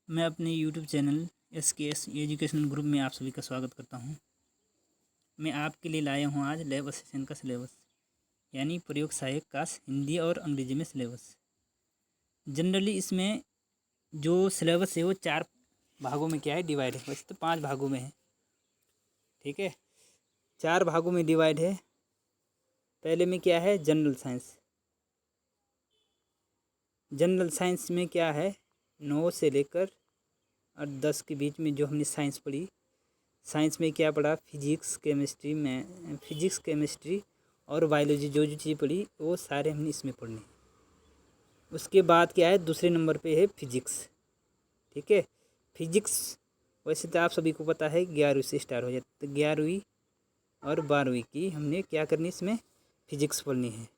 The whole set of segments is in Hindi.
मैं अपने YouTube channel SKS educational group में आप सभी का स्वागत करता हूं। मैं आपके लिए लाया हूं आज लैब असिस्टेंट का सिलेबस, यानी प्रयोग सहायक का हिंदी और अंग्रेजी में सिलेबस। जनरली इसमें जो सिलेबस है वो 4 भागों में क्या है डिवाइड है। वैसे तो 5 भागों में है, ठीक है। 4 भागों में डिवाइड है। पहले में क्या है जनरल साइंस। जनरल साइंस में क्या है 9 से लेकर और 10 के बीच में जो हमने साइंस पढ़ी। साइंस में क्या पढ़ा फिजिक्स केमिस्ट्री और बायोलॉजी, जो चीज़ पढ़ी वो सारे हमने इसमें पढ़ने। उसके बाद क्या है दूसरे नंबर पे है फिजिक्स, ठीक है। फिजिक्स वैसे तो आप सभी को पता है 11वीं से स्टार्ट हो जाती, तो 11वीं और 12वीं की हमने क्या करनी इसमें फिजिक्स पढ़नी है।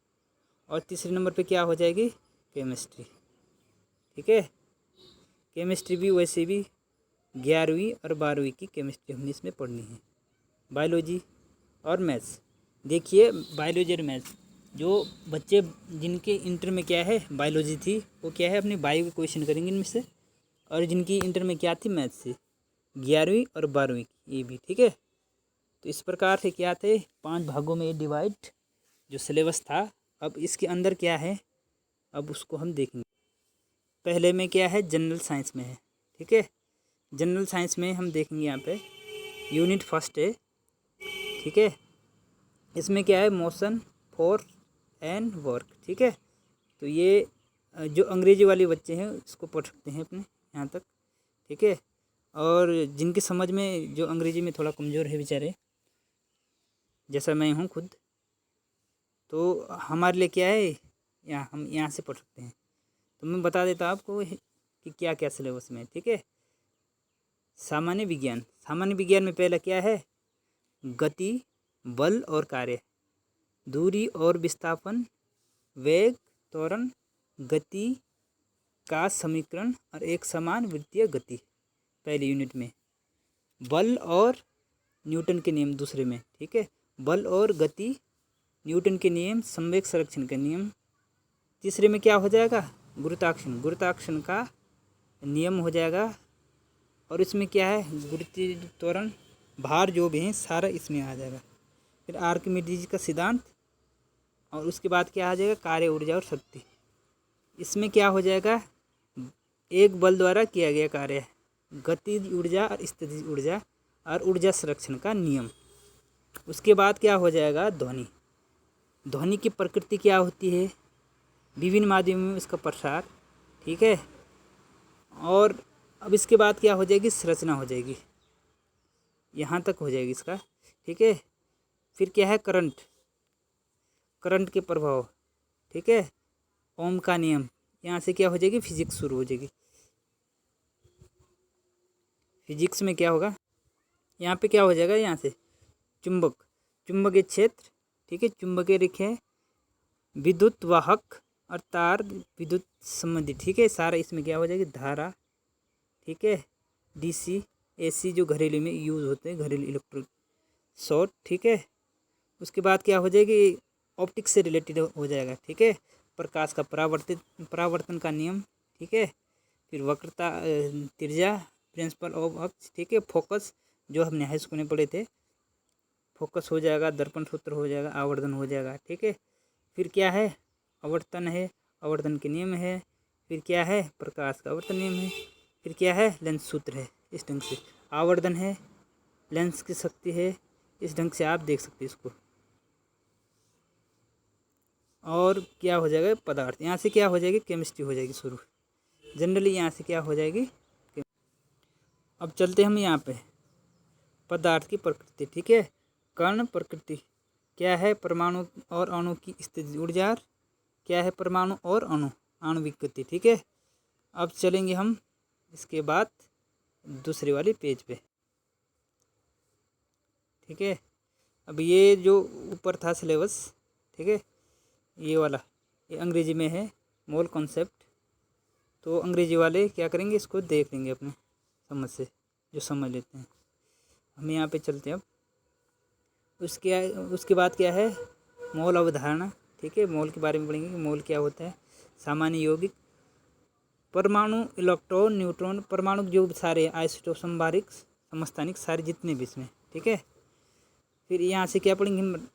और तीसरे नंबर पे क्या हो जाएगी केमिस्ट्री, ठीक है। केमिस्ट्री भी वैसे भी 11वीं और 12वीं की केमिस्ट्री हमने इसमें पढ़नी है। बायोलॉजी और मैथ्स, देखिए बायोलॉजी और मैथ्स जो बच्चे जिनके इंटर में क्या है बायोलॉजी थी वो क्या है अपने बायो के क्वेश्चन करेंगे इनमें से, और जिनकी इंटर में क्या थी मैथ्स से 11वीं और 12वीं की ये भी, ठीक है। तो इस प्रकार से क्या थे 5 भागों में डिवाइड जो सिलेबस था। अब इसके अंदर क्या है अब उसको हम देखेंगे। पहले में क्या है जनरल साइंस में है, ठीक है। जनरल साइंस में हम देखेंगे यहाँ पे यूनिट फर्स्ट है, ठीक है। इसमें क्या है मोशन फोर्स एंड वर्क, ठीक है। तो ये जो अंग्रेजी वाले बच्चे हैं इसको पढ़ सकते हैं अपने यहाँ तक, ठीक है। और जिनकी समझ में जो अंग्रेजी में थोड़ा कमज़ोर है बेचारे, जैसा मैं हूँ खुद, तो हमारे लिए क्या है हम यहाँ से पढ़ सकते हैं। तो मैं बता देता आपको कि क्या क्या सिलेबस में, ठीक है। सामान्य विज्ञान में पहला क्या है गति, बल और कार्य, दूरी और विस्थापन, वेग, त्वरण, गति का समीकरण और एक समान वृत्तीय गति पहले यूनिट में। बल और न्यूटन के नियम दूसरे में, ठीक है। बल और गति, न्यूटन के नियम, संवेग संरक्षण का नियम। तीसरे में क्या हो जाएगा गुरुत्वाकर्षण का नियम हो जाएगा। और इसमें क्या है गुरुत्वीय त्वरण, भार जो भी है सारा इसमें आ जाएगा। फिर आर्किमिडीज का सिद्धांत, और उसके बाद क्या आ जाएगा कार्य, ऊर्जा और शक्ति। इसमें क्या हो जाएगा एक बल द्वारा किया गया कार्य, गतिज ऊर्जा और स्थितिज ऊर्जा और ऊर्जा संरक्षण का नियम। उसके बाद क्या हो जाएगा ध्वनि की प्रकृति क्या होती है, विभिन्न माध्यमों में उसका प्रसार, ठीक है। और अब इसके बाद क्या हो जाएगी संरचना हो जाएगी, यहाँ तक हो जाएगी इसका, ठीक है। फिर क्या है करंट के प्रभाव, ठीक है। ओम का नियम, यहाँ से क्या हो जाएगी फिजिक्स शुरू हो जाएगी। फिजिक्स में क्या होगा यहाँ पे क्या हो जाएगा यहाँ से चुंबकीय क्षेत्र, ठीक है। चुंबकीय रेखे, विद्युत वाहक और तार विद्युत संबंधी, ठीक है। सारा इसमें क्या हो जाएगी धारा, ठीक है। DC AC जो घरेलू में यूज़ होते हैं, घरेलू इलेक्ट्रिक शॉर्ट, ठीक है। उसके बाद क्या हो जाएगी ऑप्टिक्स से रिलेटेड हो जाएगा, ठीक है। प्रकाश का परावर्तन का नियम, ठीक है। फिर वक्रता त्रिज्या, प्रिंसिपल ऑफ अक्ष, ठीक है। फोकस जो हमने हाई स्कूल में पढ़े थे, फोकस हो जाएगा, दर्पण सूत्र हो जाएगा, आवर्धन हो जाएगा, ठीक है। फिर क्या है आवर्तन है, आवर्तन के नियम है। फिर क्या है प्रकाश का आवर्तन नियम है। फिर क्या है लेंस सूत्र है। इस ढंग से आवर्धन है, लेंस की शक्ति है, इस ढंग से आप देख सकते हैं इसको। और क्या हो जाएगा पदार्थ, यहाँ से क्या हो जाएगी केमिस्ट्री हो जाएगी शुरू। जनरली यहाँ से क्या हो जाएगी। अब चलते हम यहाँ पे पदार्थ की प्रकृति, ठीक है। कण प्रकृति क्या है परमाणु और अणु की स्थिति ऊर्जा, क्या है परमाणु और आणविक गति, ठीक है। अब चलेंगे हम इसके बाद दूसरे वाले पेज पे, ठीक है। अब ये जो ऊपर था सिलेबस, ठीक है, ये वाला ये अंग्रेजी में है मोल कॉन्सेप्ट। तो अंग्रेजी वाले क्या करेंगे इसको देख लेंगे अपने समझ से, जो समझ लेते हैं। हम यहाँ पे चलते हैं। अब उसके बाद क्या है मोल अवधारणा, ठीक है। मोल के बारे में पढ़ेंगे कि मोल क्या होता है। सामान्य यौगिक परमाणु, इलेक्ट्रॉन, न्यूट्रॉन, परमाणु जो सारे आइसोटोप, संभारिक, समस्थानिक, सारे जितने भी इसमें, ठीक है। फिर यहाँ से क्या पढ़ेंगे हम,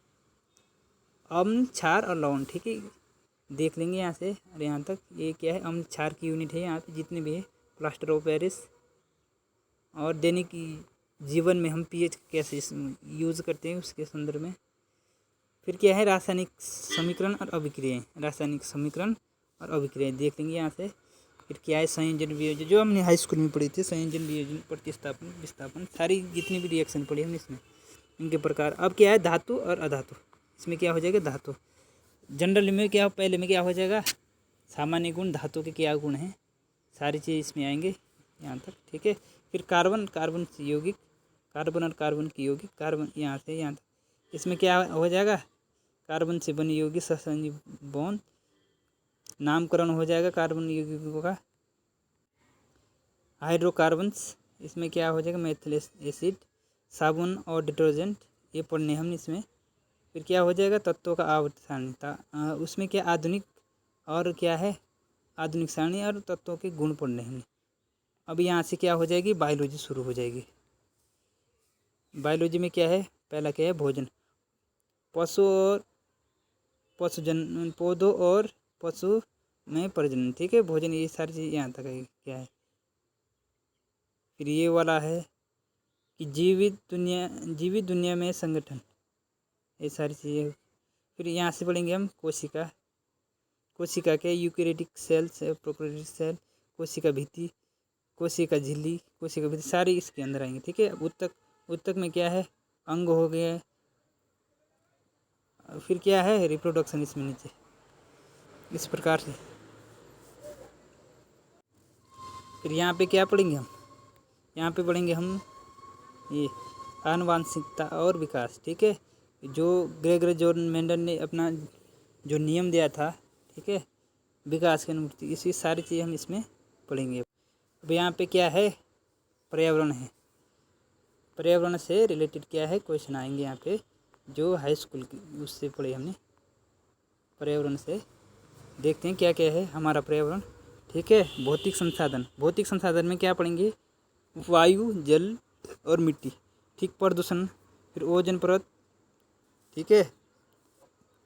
अम्ल, क्षार और लवण, ठीक है, देख लेंगे यहाँ से और यहाँ तक। ये क्या है, अम्ल क्षार की यूनिट है यहाँ पे जितने भी है, प्लास्टर ऑफ पेरिस। और दैनिक जीवन में हम पीएच कैसे यूज़ करते हैं उसके संदर्भ में। फिर क्या है, रासायनिक समीकरण और अभिक्रियाएँ, रासायनिक समीकरण और अभिक्रियाएँ देख लेंगे यहाँ से। फिर क्या है, संयोजन वियोजन, जो हमने हाई स्कूल में पढ़ी थी, संयोजन वियोजन, प्रतिस्थापन, विस्थापन, सारी जितनी भी रिएक्शन पढ़ी हमने इसमें, इनके प्रकार। अब क्या है, धातु और अधातु, इसमें क्या हो जाएगा, धातु। जनरल में क्या, पहले में क्या हो जाएगा, सामान्य गुण, धातु के क्या गुण हैं, सारी चीज़ इसमें आएंगे यहाँ तक, ठीक है। फिर कार्बन, कार्बन से यौगिक, कार्बन और कार्बन की यौगिक, कार्बन यहाँ से यहाँ तक, इसमें क्या हो जाएगा, कार्बन से बनी यौगिक सहसंयोजी बॉन्ड, नामकरण हो जाएगा कार्बन यौगिकों का। हाइड्रोकार्बन्स, इसमें क्या हो जाएगा, मेथिल एसिड, साबुन और डिटर्जेंट, ये पढ़ने हमने इसमें। फिर क्या हो जाएगा, तत्वों का आवर्त सारणी था, उसमें क्या आधुनिक और क्या है, आधुनिक सारणी और तत्वों के गुण पढ़ने हमने। अब यहाँ से क्या हो जाएगी, बायोलॉजी शुरू हो जाएगी। बायोलॉजी में क्या है, पहला क्या है, भोजन, पशु और पशुजन, पौधों और पशु में प्रजनन, ठीक है, भोजन, ये सारी चीज़ यहाँ तक है, क्या है। फिर ये वाला है कि जीवित दुनिया में संगठन, ये सारी चीज़ें। फिर यहाँ से पढ़ेंगे हम कोशिका, कोशिका के यूकेरियोटिक सेल्स, प्रोकैरियोटिक सेल, कोशिका भित्ति, कोशिका झिल्ली, कोशिका भित्ति, सारी इसके अंदर आएंगे, ठीक है। अब उत्तक में क्या है, अंग हो गया। फिर क्या है, रिप्रोडक्शन इसमें नीचे, इस प्रकार से। फिर यहाँ पे क्या पढ़ेंगे हम, यहाँ पे पढ़ेंगे हम ये आनुवांशिकता और विकास, ठीक है, जो ग्रेगर जॉन मेंडल ने अपना जो नियम दिया था, ठीक है, विकास की अनुमति, इसी सारी चीज़ हम इसमें पढ़ेंगे। अब यहाँ पे क्या है, पर्यावरण है, पर्यावरण से रिलेटेड क्या है, क्वेश्चन आएंगे यहाँ पे, जो हाई स्कूल की उससे पढ़े हमने। पर्यावरण से देखते हैं क्या क्या है हमारा पर्यावरण, ठीक है। भौतिक संसाधन, भौतिक संसाधन में क्या पढ़ेंगे, वायु, जल और मिट्टी, ठीक, प्रदूषण, फिर ओजोन परत, ठीक है,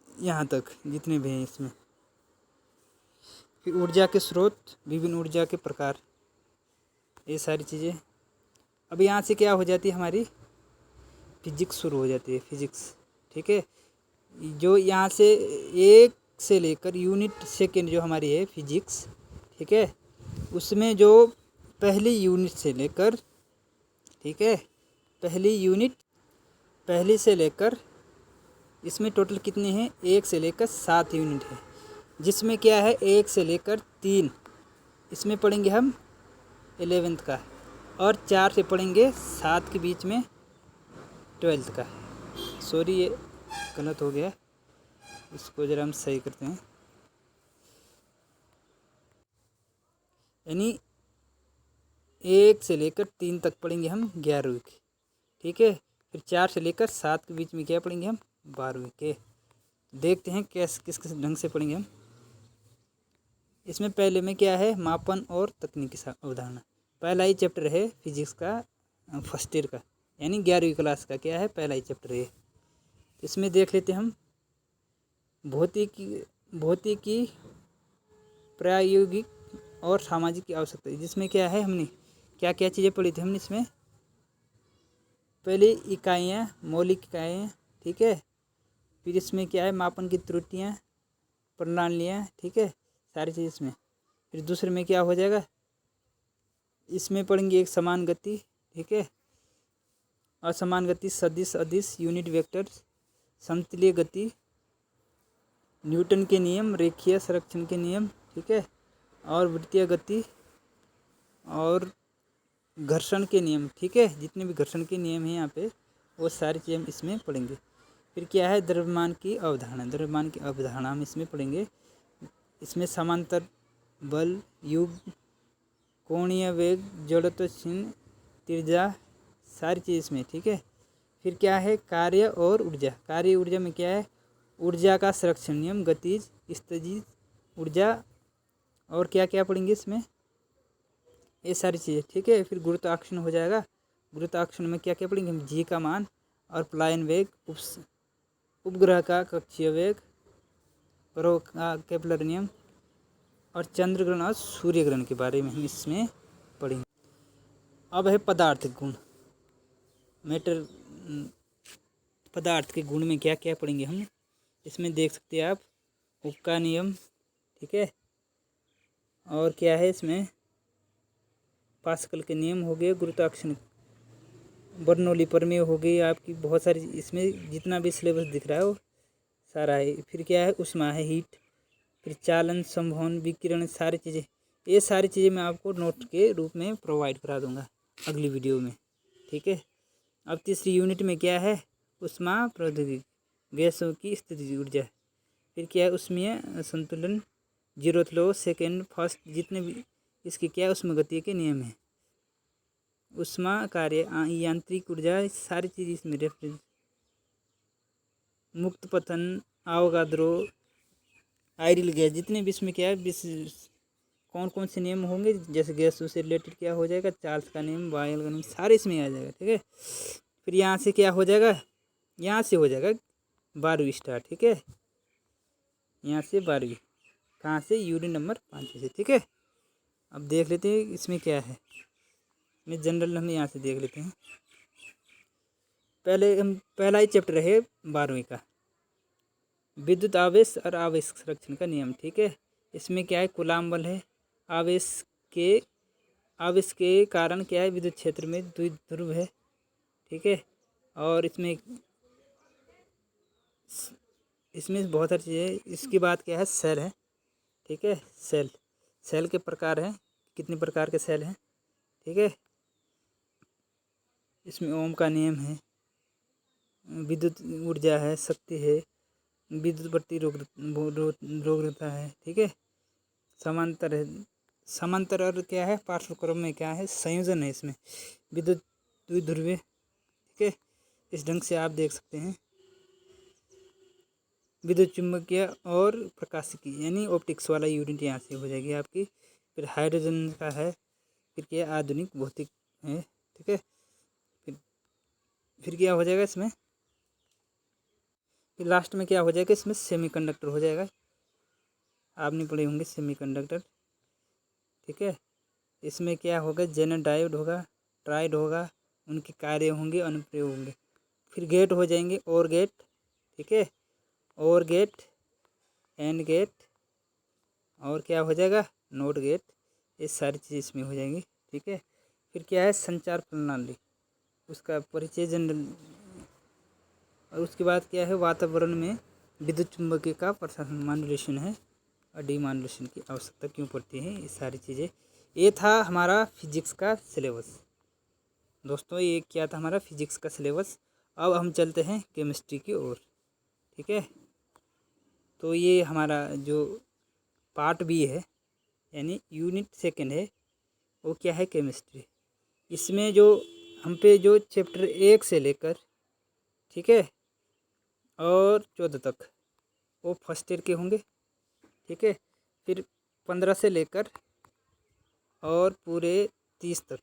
यहाँ तक जितने भी हैं इसमें। फिर ऊर्जा के स्रोत, विभिन्न ऊर्जा के प्रकार, ये सारी चीज़ें। अब यहाँ से क्या हो जाती है, हमारी फिजिक्स शुरू हो जाती है, फिजिक्स, ठीक है। जो यहाँ से 1 से लेकर यूनिट सेकेंड जो हमारी है फिजिक्स, ठीक है, उसमें जो पहली यूनिट से लेकर, ठीक है, पहली से लेकर इसमें टोटल कितने हैं, 1 से लेकर 7 यूनिट है, जिसमें क्या है 1 से लेकर 3 इसमें पढ़ेंगे हम 11th का, और 4 से पढ़ेंगे 7 के बीच में 12th का। सॉरी, ये गलत हो गया, इसको ज़रा हम सही करते हैं। यानी 1 से लेकर 3 तक पढ़ेंगे हम 11वीं के, ठीक है। फिर 4 से लेकर 7 के बीच में क्या पढ़ेंगे हम, 12वीं के। देखते हैं किस ढंग से पढ़ेंगे हम। इसमें पहले में क्या है, मापन और तकनीकी अवधारणा, पहला ही चैप्टर है फिजिक्स का, फर्स्ट ईयर का, यानी 11वीं क्लास का क्या है, पहला ही चैप्टर है। इसमें देख लेते हम भौतिकी, प्रायोगिक और सामाजिक की आवश्यकता, जिसमें क्या है, हमने क्या क्या चीज़ें पढ़ी थी हमने इसमें, पहले इकाइयाँ, मौलिक इकाइयाँ, ठीक है। फिर इसमें क्या है, मापन की त्रुटियाँ, प्रणालियाँ, ठीक है, सारी चीज़ इसमें। फिर दूसरे में क्या हो जाएगा, इसमें पढ़ेंगे एक समान गति, ठीक है, असमान गति, सदिश, अदिश, यूनिट वेक्टर, समतलीय गति, न्यूटन के नियम, रेखीय संरक्षण के नियम, ठीक है, और वृत्तीय गति और घर्षण के नियम, ठीक है, जितने भी घर्षण के नियम हैं यहाँ पे वो सारी चीज़ हम इसमें पढ़ेंगे। फिर क्या है, द्रव्यमान की अवधारणा, द्रव्यमान की अवधारणा हम इसमें पढ़ेंगे। इसमें समांतर बल, युग, कोणीय वेग, जड़त्व चिन्ह, त्रिज्या, सारी चीज़ इसमें, ठीक है। फिर क्या है, कार्य और ऊर्जा, कार्य ऊर्जा में क्या है, ऊर्जा का संरक्षण नियम, गतिज, स्थितिज ऊर्जा, और क्या क्या पढ़ेंगे इसमें, ये सारी चीज़ें, ठीक है। फिर गुरुत्वाकर्षण हो जाएगा। गुरुत्वाकर्षण में क्या क्या पढ़ेंगे हम, जी का मान और पलायन वेग, उपग्रह का कक्षीय वेग, पर्व का केपलर नियम और चंद्र ग्रहण और सूर्य ग्रहण के बारे में हम इसमें पढ़ेंगे। अब है पदार्थ गुण, मैटर, पदार्थ के गुण में क्या क्या पढ़ेंगे हम, इसमें देख सकते हैं आप हुक का नियम, ठीक है। और क्या है इसमें, पास्कल के नियम हो गए, गुरुत्वाकर्षण, बर्नौली प्रमेय हो गई आपकी, बहुत सारी इसमें जितना भी सिलेबस दिख रहा है वो सारा है। फिर क्या है, ऊष्मा है, हीट, फिर चालन, संवहन, विकिरण, सारी चीज़ें, ये सारी चीज़ें मैं आपको नोट के रूप में प्रोवाइड करा दूंगा अगली वीडियो में, ठीक है। अब तीसरी यूनिट में क्या है, ऊष्मा प्रौद्योगिकी, गैसों की स्थितिज ऊर्जा, फिर क्या है ऊष्मीय संतुलन, जीरोथ लॉ, सेकेंड फर्स्ट, जितने भी इसके क्या ऊष्मागतिकी के नियम है, ऊष्मा कार्य, यांत्रिक ऊर्जा, सारी चीज़ इसमें रेफरेंस, मुक्त पतन, आवगाद्रो, आयरल गैस, जितने भी इसमें क्या है कौन कौन से नियम होंगे, जैसे गैसों से रिलेटेड क्या हो जाएगा, चार्ल्स का नियम, बॉयल का नियम, सारे इसमें आ जाएगा, ठीक है। फिर यहाँ से क्या हो जाएगा, यहाँ से हो जाएगा 12वीं स्टार्ट, ठीक है। यहाँ से 12वीं, कहाँ से, यूनिट नंबर 5 से, ठीक है। अब देख लेते हैं इसमें क्या है, इसमें जनरल हम यहाँ से देख लेते हैं। पहला ही चैप्टर है 12वीं का, विद्युत आवेश और आवेश संरक्षण का नियम, ठीक है। इसमें क्या है, कूलाम बल है, आवेश के कारण क्या है, विद्युत क्षेत्र में द्विध्रुव है, ठीक है। और इसमें बहुत सारी चीज़ें, इसकी बात क्या है, सेल है, ठीक है। सेल के प्रकार हैं, कितने प्रकार के सेल हैं, ठीक है। इसमें ओम का नियम है, विद्युत ऊर्जा है, शक्ति है, विद्युत प्रतिरोधकता है, ठीक है। समांतर है, समांतर और क्या है, पार्श्वक्रम में क्या है, संयोजन है इसमें, विद्युत द्विध्रुवीय, ठीक है। इस ढंग से आप देख सकते हैं। विद्युत चुम्बकीय और प्रकाशिकी यानी ऑप्टिक्स वाला यूनिट यहाँ से हो जाएगी आपकी। फिर हाइड्रोजन का है, फिर क्या आधुनिक भौतिक है, ठीक है। फिर क्या हो जाएगा इसमें, फिर लास्ट में क्या हो जाएगा, इसमें सेमीकंडक्टर हो जाएगा, आपने पढ़े होंगे सेमीकंडक्टर, ठीक है। इसमें क्या होगा, जेनर डायोड होगा, ट्राइड होगा, उनके कार्य होंगे, अनुप्रयोग होंगे। फिर गेट हो जाएंगे, और गेट, ठीक है, और गेट, एंड गेट, और क्या हो जाएगा, नोट गेट, ये सारी चीज़ इसमें हो जाएंगी, ठीक है। फिर क्या है, संचार प्रणाली, उसका परिचय जनरल, और उसके बाद क्या है, वातावरण में विद्युत चुम्बकीय का प्रसारण, मॉड्यूलेशन है और डिमॉड्यूलेशन की आवश्यकता क्यों पड़ती है, ये सारी चीज़ें। ये था हमारा फिजिक्स का सिलेबस दोस्तों, ये क्या था हमारा फिजिक्स का सिलेबस। अब हम चलते हैं केमिस्ट्री की ओर, ठीक है। तो ये हमारा जो पार्ट बी है यानी यूनिट सेकंड है, वो क्या है, केमिस्ट्री। इसमें जो हम पे जो चैप्टर 1 से लेकर, ठीक है, और 14 तक वो फर्स्ट ईयर के होंगे, ठीक है। फिर 15 से लेकर और पूरे 30 तक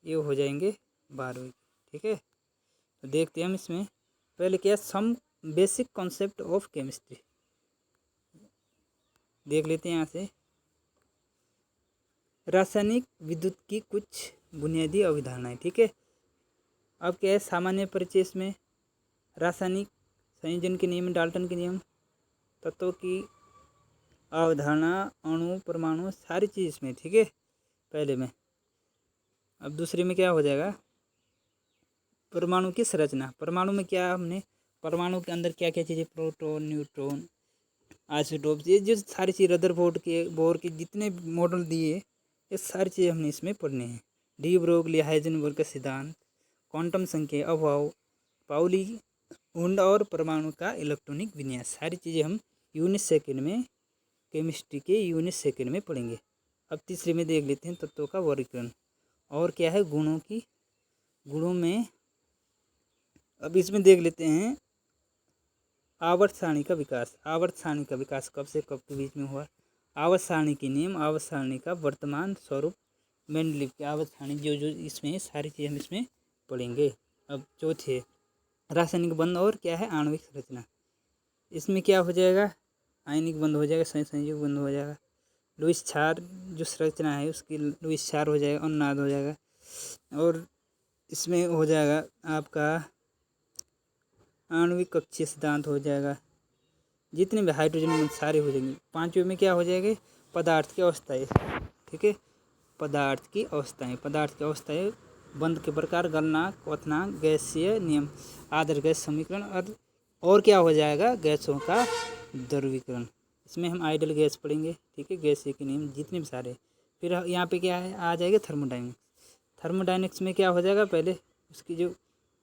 ये हो जाएंगे 12वीं, ठीक है। तो देखते हैं हम इसमें पहले क्या, some basic concept of chemistry देख लेते हैं यहाँ से। रासायनिक विद्युत की कुछ बुनियादी अवधारणाएं, ठीक है। अब क्या है, सामान्य परिचय, इसमें रासायनिक संयोजन के नियम, डाल्टन के नियम, तत्वों की अवधारणा, अणु, परमाणु, सारी चीज़ इसमें, ठीक है, पहले में। अब दूसरे में क्या हो जाएगा, परमाणु की संरचना। परमाणु में क्या, हमने परमाणु के अंदर क्या क्या चीज़ें, प्रोटॉन, न्यूट्रॉन, आइसोटोप्स, ये जो सारी चीज़, रदरफोर्ड के, बोर के जितने मॉडल दिए, ये सारी चीज़ें हमने इसमें पढ़नी है। डी ब्रोगली हाइजेनबर्ग का सिद्धांत, क्वांटम संख्या, अभाव, पाउली वुंड और परमाणु का इलेक्ट्रॉनिक विन्यास, सारी चीज़ें हम यूनिट सेकंड में, केमिस्ट्री के यूनिट सेकंड में पढ़ेंगे। अब तीसरे में देख लेते हैं तत्वों का वर्गीकरण, और क्या है, गुणों में अब इसमें देख लेते हैं आवर्त सारणी का विकास। आवर्त सारणी का विकास कब से कब के बीच में हुआ, आवर्त सारणी के नियम, आवर्त सारणी का वर्तमान स्वरूप, मेंडलीव की आवर्त जो इसमें सारी चीज़ें हम इसमें पढ़ेंगे। अब चौथे रासायनिक बंध और क्या है आणविक संरचना। इसमें क्या हो जाएगा, आयनिक बंध हो जाएगा, संयोजक बंध हो जाएगा, लुईस क्षार जो संरचना है उसकी लुईस क्षार हो जाएगा, अनुनाद हो जाएगा, और इसमें हो जाएगा आपका आणविक कक्षीय सिद्धांत हो जाएगा, जितने भी हाइड्रोजन बंध सारे हो जाएंगे। पांचवें में क्या हो जाएगा, पदार्थ की अवस्थाएं, ठीक है, पदार्थ की अवस्थाएं, बंध के प्रकार, गलनांक, क्वथनांक, गैसीय नियम, आदर्श गैस समीकरण, और क्या हो जाएगा, गैसों का द्रवीकरण। इसमें हम आइडियल गैस पढ़ेंगे, ठीक है, गैसीय के नियम जितने भी सारे। फिर यहाँ पे क्या है आ जाएगा थर्मोडाइनमिक्स। थर्मोडाइनमिक्स में क्या हो जाएगा, पहले उसकी जो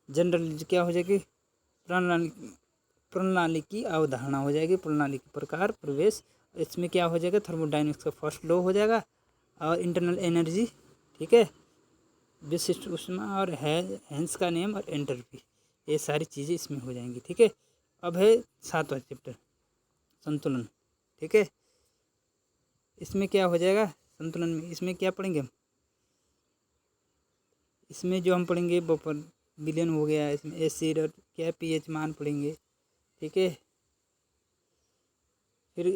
जनरल क्या हो जाएगी, प्रणाली की अवधारणा हो जाएगी, प्रणाली के प्रकार, प्रवेश। इसमें क्या हो जाएगा, थर्मोडाइनमिक्स का फर्स्ट लॉ हो जाएगा, और इंटरनल एनर्जी, ठीक है, विशिष्ट ऊष्मा, और हेंस का नियम, और एंटैल्पी, ये सारी चीज़ें इसमें हो जाएंगी, ठीक है। अब है 7वां चैप्टर संतुलन, ठीक है। इसमें क्या हो जाएगा, संतुलन में इसमें क्या पढ़ेंगे हम, इसमें जो हम पढ़ेंगे बफर विलयन हो गया, इसमें एसिड और क्या पीएच मान पढ़ेंगे, ठीक है। फिर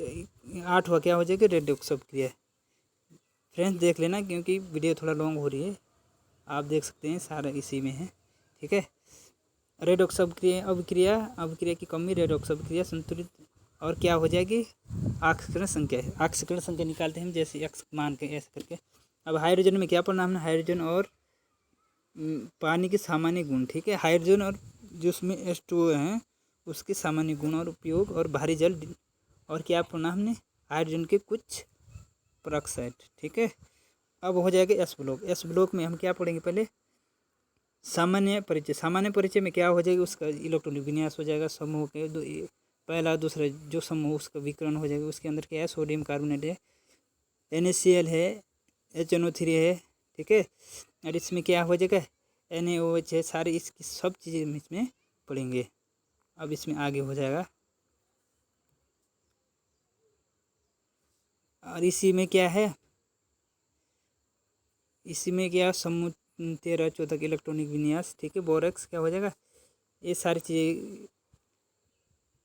8वां क्या हो जाएगा, रेडॉक्स अपक्रिया। फ्रेंड्स देख लेना क्योंकि वीडियो थोड़ा लॉन्ग हो रही है, आप देख सकते हैं सारा इसी में है, ठीक है। रेडॉक्स अभिक्रिया की कमी, रेडॉक्स अभिक्रिया संतुलित, और क्या हो जाएगी, आक्सीकरण संख्या है, आक्सीकरण संख्या निकालते हैं हम जैसे एक्स मान के ऐसे करके। अब हाइड्रोजन में क्या पढ़ना हमने, हाइड्रोजन और पानी के सामान्य गुण, ठीक है, हाइड्रोजन और जिसमें H2O हैं उसके सामान्य गुण और उपयोग, और भारी जल, और क्या पढ़ना हमने, हाइड्रोजन के कुछ परऑक्साइड, ठीक है। अब हो जाएगा एस ब्लॉक। एस ब्लॉक में हम क्या पढ़ेंगे, पहले सामान्य परिचय। सामान्य परिचय में क्या हो जाएगा, उसका इलेक्ट्रॉनिक विन्यास हो जाएगा, समूह के पहला दूसरा जो समूह उसका विकर्ण हो जाएगा, उसके अंदर क्या है, सोडियम कार्बोनेट है, NaCl है, HNO3 है, ठीक है, और इसमें क्या हो जाएगा, NaOH है, सारी इसकी सब चीज़ें हम इसमें पढ़ेंगे। अब इसमें आगे हो जाएगा, और इसी में क्या है, इसी में क्या समूह 13 14 के इलेक्ट्रॉनिक विन्यास, ठीक है, बोरॉक्स क्या हो जाएगा, ये सारी चीज़ें।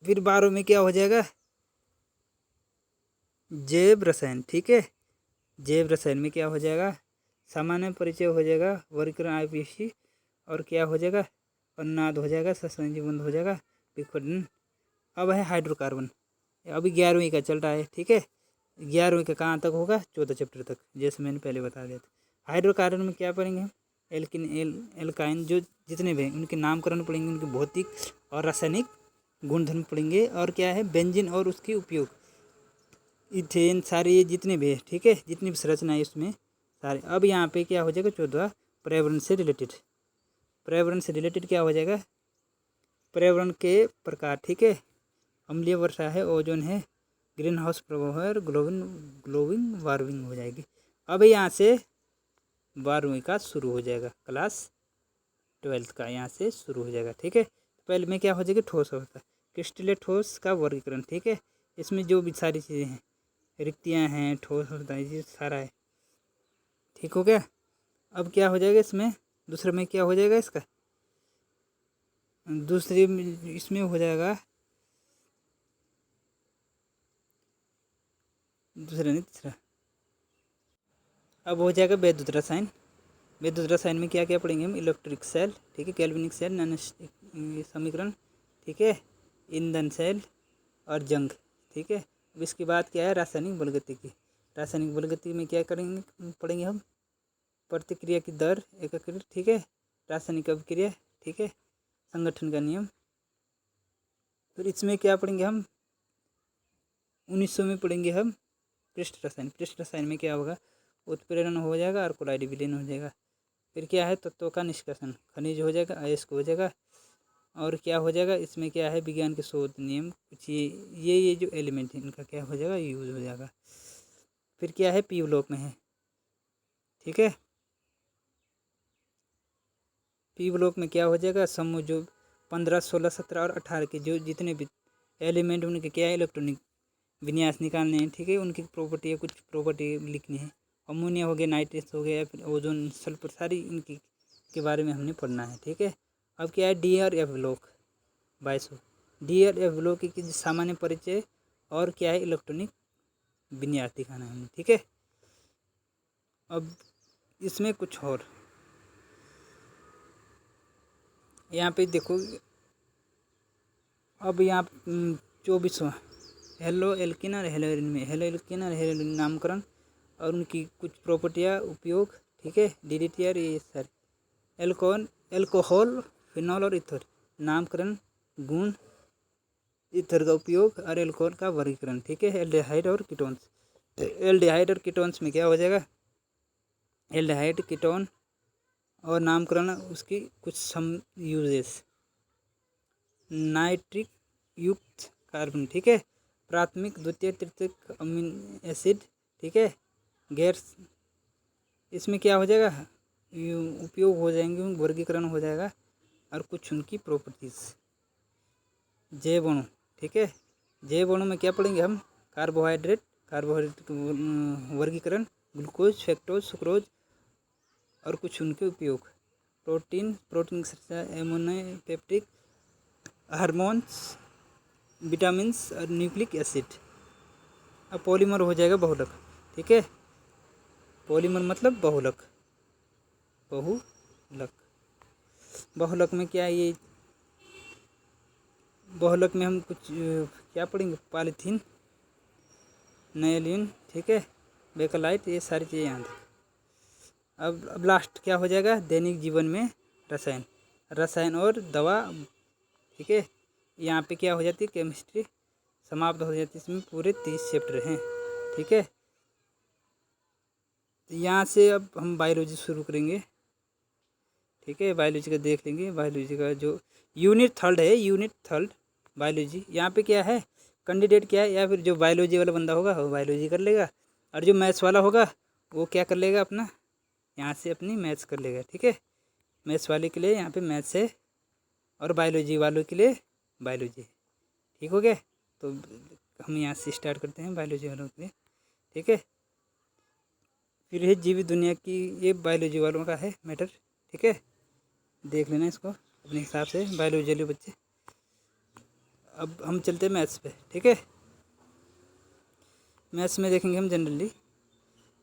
फिर 12 में क्या हो जाएगा, जैव रसायन, ठीक है, जैव रसायन में क्या हो जाएगा, सामान्य परिचय हो जाएगा, वर्गीकरण IPC, और क्या हो जाएगा, अनुनाद हो जाएगा, सहसंयोजक बंध हो जाएगा, विखंडन। अब है हाइड्रोकार्बन, अभी 11वीं का चल रहा है, ठीक है, 11वीं का कहाँ तक होगा, 14 चैप्टर तक, जैसे मैंने पहले बता दिया था। हाइड्रोकार्बन में क्या पढ़ेंगे हम, एल्किन एल्काइन जो जितने भी हैं उनके नामकरण पढ़ेंगे, उनके भौतिक और रासायनिक गुणधर्म पढ़ेंगे, और क्या है बेंजीन और उसके उपयोग, इथेन, सारे ये जितने भी है, ठीक है, जितनी भी संरचना है उसमें सारे। अब यहाँ पे क्या हो जाएगा, 14 पर्यावरण से रिलेटेड। पर्यावरण से रिलेटेड क्या हो जाएगा, पर्यावरण के प्रकार, ठीक है, अम्लीय वर्षा है, ओजोन है, ग्रीन हाउस प्रभाव है, और ग्लोबिंग वार्मिंग हो जाएगी। अब यहाँ से 12वीं का शुरू हो जाएगा, क्लास 12th का यहाँ से शुरू हो जाएगा, ठीक है। पहले में क्या हो जाएगी, ठोस अवस्था, क्रिस्टलीय ठोस का वर्गीकरण, ठीक है, इसमें जो भी सारी चीज़ें हैं, रिक्तियाँ हैं, ठोस अवस्था, ये सारा है, ठीक हो गया। अब क्या हो जाएगा इसमें, दूसरे में क्या हो जाएगा, इसका दूसरे इसमें हो जाएगा, दूसरा नहीं तीसरा। अब हो जाएगा वैद्युत रसायन। वैद्युत रसायन में क्या क्या पढ़ेंगे हम, इलेक्ट्रिक सेल, ठीक है, कैल्विनिक सेल, नैनो समीकरण, ठीक है, ईंधन सेल, और जंग, ठीक है। अब इसके बाद क्या है, रासायनिक बलगतिकी। रासायनिक बलगतिकी में क्या करेंगे, पढ़ेंगे हम, प्रतिक्रिया की दर, एकीकृत, ठीक है, रासायनिक अभिक्रिया, ठीक है, संगठन का नियम। फिर इसमें क्या पढ़ेंगे हम, 1900 में पढ़ेंगे हम पृष्ठ रसायन। पृष्ठ रसायन में क्या होगा, उत्प्रेरण हो जाएगा और कोलाइड विलीन हो जाएगा। फिर क्या है, तत्वों का निष्कर्षण, खनिज हो जाएगा, अयस्क हो जाएगा, और क्या हो जाएगा, इसमें क्या है, विज्ञान के शोध नियम, कुछ ये जो एलिमेंट है इनका क्या हो जाएगा, यूज हो जाएगा। फिर क्या है, पी ब्लॉक में है, ठीक है, पी ब्लॉक में क्या हो जाएगा, समूह जो 15 16 17 और 18 के जो जितने भी एलिमेंट उनके क्या है, इलेक्ट्रॉनिक विन्यास निकालने हैं, ठीक है, उनकी प्रॉपर्टी है, कुछ प्रॉपर्टी लिखनी है, अमोनिया हो गया, नाइट्रेट्स हो गया, फिर ओजोन, सल्फर, सारी इनकी के बारे में हमने पढ़ना है। ठीक है, अब क्या है DRF ब्लॉक 2200। DRF ब्लॉक की सामान्य परिचय और क्या है इलेक्ट्रॉनिक विन्यास दिखाना है हमने। ठीक है, अब इसमें कुछ और यहाँ पे देखो, अब यहाँ 24वां हेलो एल्किन और हेलोइन में हेलो एल्किन और हेलोइन नामकरण और उनकी कुछ प्रॉपर्टियाँ, उपयोग। ठीक है, DDT और ये सारे एल्कोहल, फिनॉल और ईथर नामकरण, गुण, ईथर का उपयोग और एल्कोहल का वर्गीकरण। ठीक है, एल्डिहाइड और कीटोन्स। एल्डिहाइड और कीटोन्स में क्या हो जाएगा, एल्डिहाइड कीटोन और नामकरण उसकी कुछ सम यूजेस, नाइट्रिक युक्त कार्बन। ठीक है, प्राथमिक, द्वितीय, तृतीयक अमीन एसिड। ठीक है, गैर इसमें क्या हो जाएगा, उपयोग हो जाएंगे, वर्गीकरण हो जाएगा और कुछ उनकी प्रॉपर्टीज़। जैव अणु। ठीक है, जैव अणु में क्या पढ़ेंगे हम, कार्बोहाइड्रेट वर्गीकरण, ग्लूकोज, फ्रक्टोज, सुक्रोज और कुछ उनके उपयोग। प्रोटीन की संरचना, एमोनो पेप्टिक, हार्मोन्स, विटामिन्स और न्यूक्लिक एसिड। अब पॉलीमर हो जाएगा बहुलक। ठीक है, पॉलीमर मतलब बहुलक। बहुलक में क्या है, ये बहुलक में हम कुछ क्या पढ़ेंगे, पॉलीथीन, नाइलिन। ठीक है, बेकलाइट, ये सारी चीज़ें यहाँ तक। अब लास्ट क्या हो जाएगा, दैनिक जीवन में रसायन और दवा। ठीक है, यहाँ पे क्या हो जाती है, केमिस्ट्री समाप्त हो जाती है। इसमें पूरे 30 चैप्टर हैं। ठीक है, तो यहाँ से अब हम बायोलॉजी शुरू करेंगे। ठीक है, बायोलॉजी का देख लेंगे। बायोलॉजी का जो यूनिट 3 है, यूनिट 3 बायोलॉजी, यहाँ पे क्या है, कैंडिडेट क्या है, या फिर जो बायोलॉजी वाला बंदा होगा वो बायोलॉजी कर लेगा और जो मैथ्स वाला होगा वो क्या कर लेगा, अपना यहाँ से अपनी मैथ्स कर लेगा। ठीक है, मैथ्स वाले के लिए यहाँ पे मैथ्स है और बायोलॉजी वालों के लिए बायोलॉजी। ठीक हो गया, तो हम यहाँ से स्टार्ट करते हैं बायोलॉजी वालों के लिए। ठीक है, फिर है जीवित दुनिया की, ये बायोलॉजी वालों का है मैटर। ठीक है, देख लेना इसको अपने हिसाब से बायोलॉजी वाले बच्चे। अब हम चलते हैं मैथ्स पे। ठीक है, मैथ्स में देखेंगे हम जनरली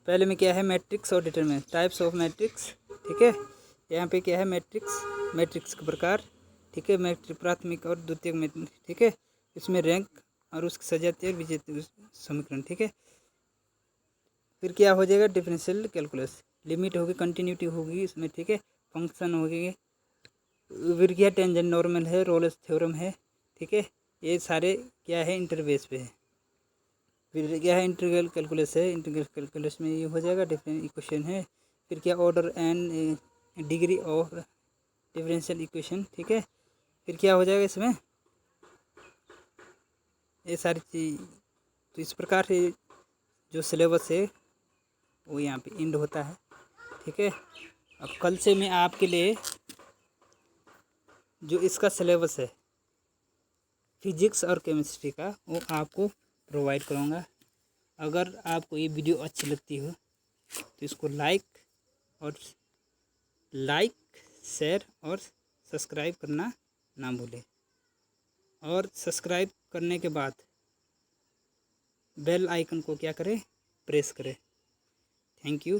पहले में क्या है, मैट्रिक्स और डिटरमिनेंट, टाइप्स ऑफ मैट्रिक्स। ठीक है, यहाँ पे क्या है, मैट्रिक्स का प्रकार। ठीक है, मैट्रिक प्राथमिक और द्वितीयक मैट्रिक्स। ठीक है, इसमें रैंक और उसकी सजातीय और विजेतीय समीकरण। ठीक है, फिर क्या हो जाएगा, डिफरेंशियल कैलकुलस, लिमिट होगी, कंटिन्यूटी होगी इसमें। ठीक है, फंक्शन होगी, फिर क्या टेंजेंट नॉर्मल है, रोल्स थ्योरम है। ठीक है, ये सारे क्या है, इंटरबेस पे है। फिर क्या है, इंटीग्रल कैलकुलस है, इंटीग्रल कैलकुलस में ये हो जाएगा, डिफरेंट इक्वेशन है। फिर क्या, order and degree of differential equation. ठीक है, फिर क्या हो जाएगा इसमें, ये सारी चीज़। तो इस प्रकार से जो सिलेबस है वो यहाँ पे एंड होता है। ठीक है, अब कल से मैं आपके लिए जो इसका सिलेबस है फिजिक्स और केमिस्ट्री का, वो आपको प्रोवाइड करूँगा। अगर आपको ये वीडियो अच्छी लगती हो तो इसको लाइक शेयर और सब्सक्राइब करना ना भूलें। और सब्सक्राइब करने के बाद बेल आइकन को क्या करें, प्रेस करें। Thank you.